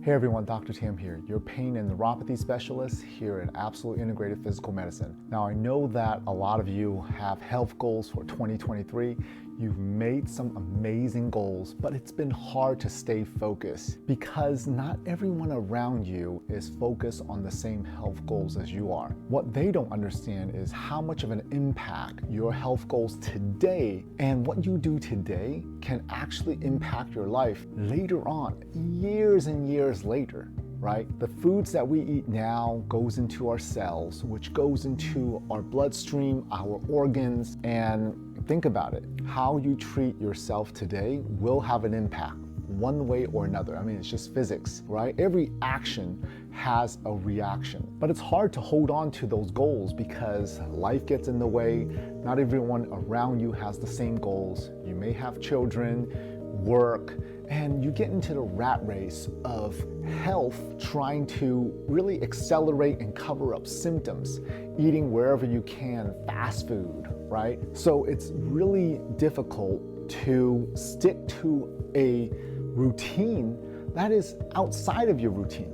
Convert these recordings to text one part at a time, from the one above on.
Hey everyone, Dr. Tam here, your pain and neuropathy specialist here at Absolute Integrated Physical Medicine. Now I know that a lot of you have health goals for 2023. You've made some amazing goals, but it's been hard to stay focused because not everyone around you is focused on the same health goals as you are. What they don't understand is how much of an impact your health goals today and what you do today can actually impact your life later on, years and years later. Right? The foods that we eat now goes into our cells, which goes into our bloodstream, our organs, and think about it. How you treat yourself today will have an impact one way or another. I mean, it's just physics, right? Every action has a reaction, but it's hard to hold on to those goals because life gets in the way. Not everyone around you has the same goals. You may have children, work, and you get into the rat race of health, trying to really accelerate and cover up symptoms, eating wherever you can, fast food, right? So it's really difficult to stick to a routine that is outside of your routine.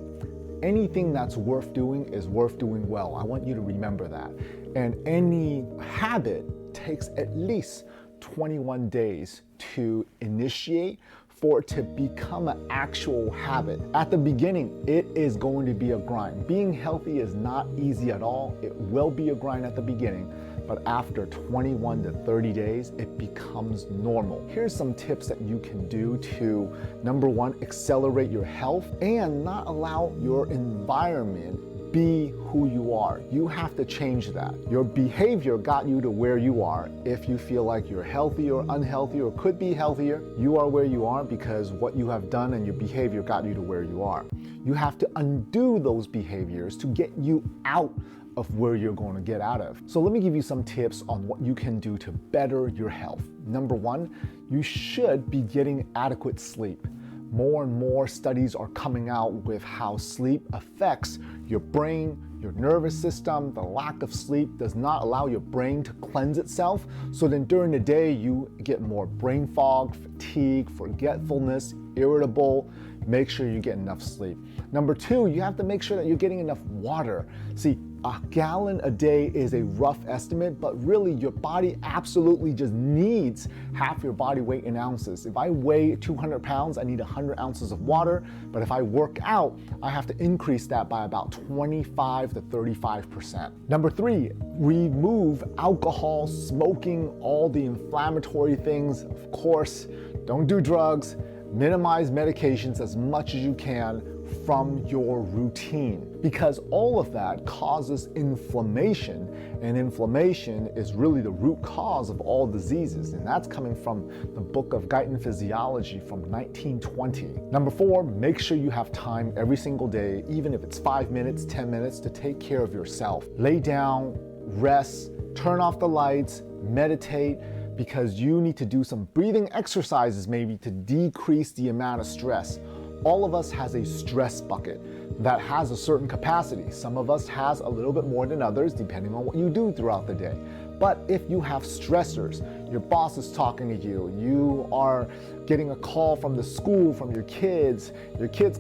Anything that's worth doing is worth doing well. I want you to remember that. And any habit takes at least 21 days to initiate for it to become an actual habit. At the beginning, it is going to be a grind. Being healthy is not easy at all. It will be a grind at the beginning, but after 21 to 30 days, it becomes normal. Here's some tips that you can do to, number one, accelerate your health and not allow your environment be who you are. You have to change that. Your behavior got you to where you are. If you feel like you're healthy or unhealthy or could be healthier, you are where you are because what you have done and your behavior got you to where you are. You have to undo those behaviors to get you out of where you're going to get out of. So let me give you some tips on what you can do to better your health. Number one, you should be getting adequate sleep. More and more studies are coming out with how sleep affects your brain, your nervous system. The lack of sleep does not allow your brain to cleanse itself. So then during the day, you get more brain fog, fatigue, forgetfulness, irritable. Make sure you get enough sleep. Number two, you have to make sure that you're getting enough water. See, a gallon a day is a rough estimate, but really your body absolutely just needs half your body weight in ounces. If I weigh 200 pounds, I need 100 ounces of water, but if I work out, I have to increase that by about 25 to 35%. Number three, remove alcohol, smoking, all the inflammatory things. Of course, don't do drugs. Minimize medications as much as you can from your routine because all of that causes inflammation, and inflammation is really the root cause of all diseases, and that's coming from the book of Guyton Physiology from 1920. Number four, make sure you have time every single day, even if it's 5 minutes, 10 minutes, to take care of yourself. Lay down, rest, turn off the lights, meditate, because you need to do some breathing exercises maybe to decrease the amount of stress. All of us has a stress bucket that has a certain capacity. Some of us has a little bit more than others depending on what you do throughout the day. But if you have stressors, your boss is talking to you, you are getting a call from the school, from your kids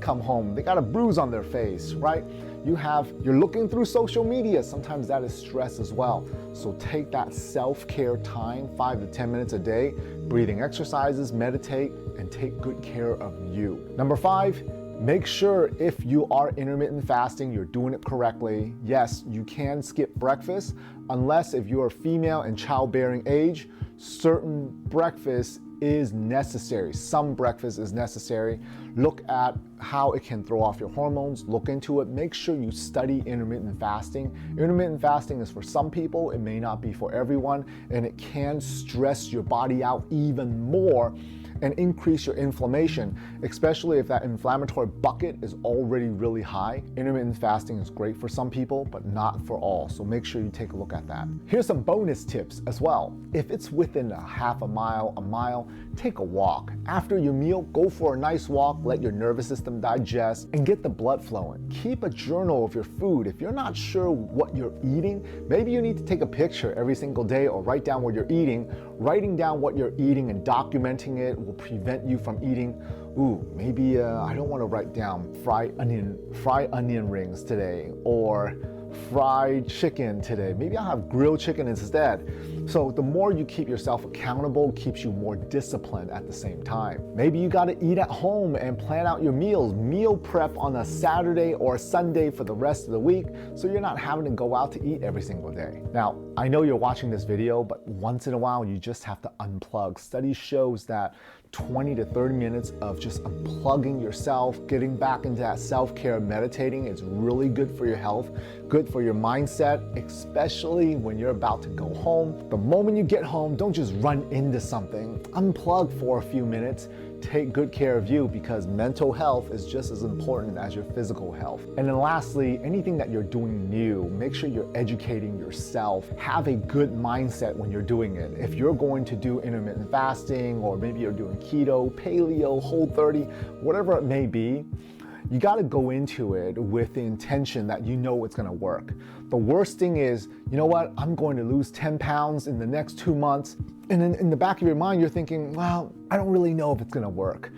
come home, they got a bruise on their face, right? You're looking through social media, sometimes that is stress as well. So take that self-care time, 5 to 10 minutes a day, breathing exercises, meditate, and take good care of you. Number five, make sure if you are intermittent fasting, you're doing it correctly. Yes, you can skip breakfast, unless if you're a female and childbearing age, certain breakfast is necessary. Some breakfast is necessary. Look at how it can throw off your hormones. Look into it. Make sure you study intermittent fasting. Intermittent fasting is for some people. It may not be for everyone, and it can stress your body out even more and increase your inflammation, especially if that inflammatory bucket is already really high. Intermittent fasting is great for some people, but not for all. So make sure you take a look at that. Here's some bonus tips as well. If it's within a half a mile, take a walk. After your meal, go for a nice walk, let your nervous system digest and get the blood flowing. Keep a journal of your food. If you're not sure what you're eating, maybe you need to take a picture every single day or write down what you're eating. Writing down what you're eating and documenting it will prevent you from eating ooh, maybe I don't want to write down fry onion rings today, or fried chicken today. Maybe I'll have grilled chicken instead. So the more you keep yourself accountable, keeps you more disciplined at the same time. Maybe you got to eat at home and plan out your meals. Meal prep on a Saturday or Sunday for the rest of the week, so you're not having to go out to eat every single day. Now, I know you're watching this video, but once in a while you just have to unplug. Study shows that 20 to 30 minutes of just unplugging yourself, getting back into that self-care, meditating is really good for your health, good for your mindset, especially when you're about to go home. The moment you get home, don't just run into something. Unplug for a few minutes. Take good care of you, because mental health is just as important as your physical health. And then lastly, anything that you're doing new, make sure you're educating yourself. Have a good mindset when you're doing it. If you're going to do intermittent fasting, or maybe you're doing keto, paleo, Whole30, whatever it may be, you got to go into it with the intention that you know it's going to work. The worst thing is, you know what, I'm going to lose 10 pounds in the next 2 months. And then in the back of your mind, you're thinking, well, I don't really know if it's going to work.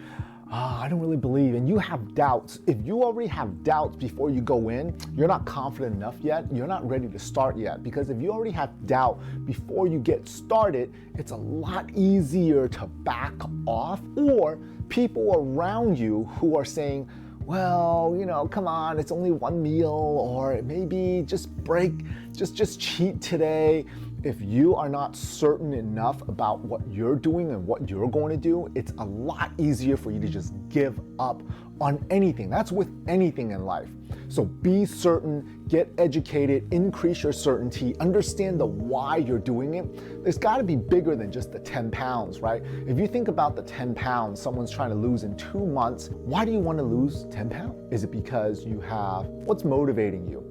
I don't really believe. And you have doubts. If you already have doubts before you go in, you're not confident enough yet. You're not ready to start yet. Because if you already have doubt before you get started, it's a lot easier to back off. Or people around you who are saying, well, you know, come on, it's only one meal, or maybe just cheat today. If you are not certain enough about what you're doing and what you're going to do, it's a lot easier for you to just give up on anything. That's with anything in life. So be certain, get educated, increase your certainty, understand the why you're doing it. There's got to be bigger than just the 10 pounds, right? If you think about the 10 pounds someone's trying to lose in 2 months, why do you want to lose 10 pounds? Is it because you have, what's motivating you?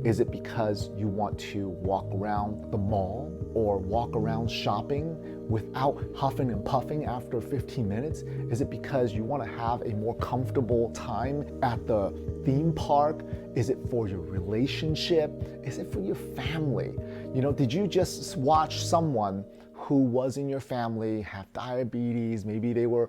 Is it because you want to walk around the mall or walk around shopping without huffing and puffing after 15 minutes? Is it because you want to have a more comfortable time at the theme park? Is it for your relationship? Is it for your family? You know, did you just watch someone who was in your family have diabetes? Maybe they were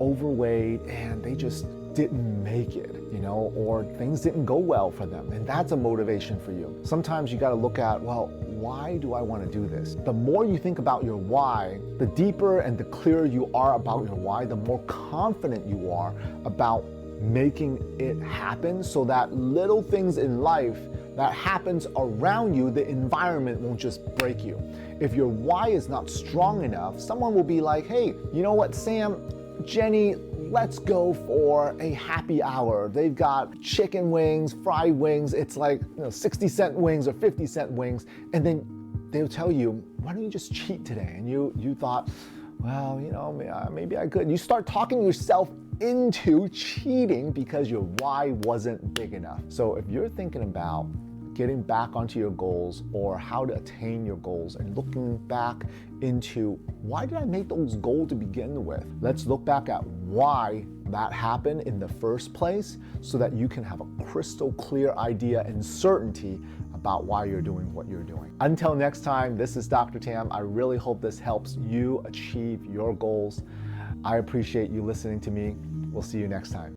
overweight and they just didn't make it, you know, or things didn't go well for them. And that's a motivation for you. Sometimes you got to look at, well, why do I want to do this? The more you think about your why, the deeper and the clearer you are about your why, the more confident you are about making it happen, so that little things in life that happens around you, the environment won't just break you. If your why is not strong enough, someone will be like, hey, you know what, Sam, Jenny, let's go for a happy hour. They've got chicken wings, fried wings. It's like 60-cent wings or 50-cent wings. And then they'll tell you, why don't you just cheat today? And you thought, well, you know, maybe I could. You start talking yourself into cheating because your why wasn't big enough. So if you're thinking about getting back onto your goals or how to attain your goals and looking back into why did I make those goals to begin with? Let's look back at why that happened in the first place so that you can have a crystal clear idea and certainty about why you're doing what you're doing. Until next time, this is Dr. Tam. I really hope this helps you achieve your goals. I appreciate you listening to me. We'll see you next time.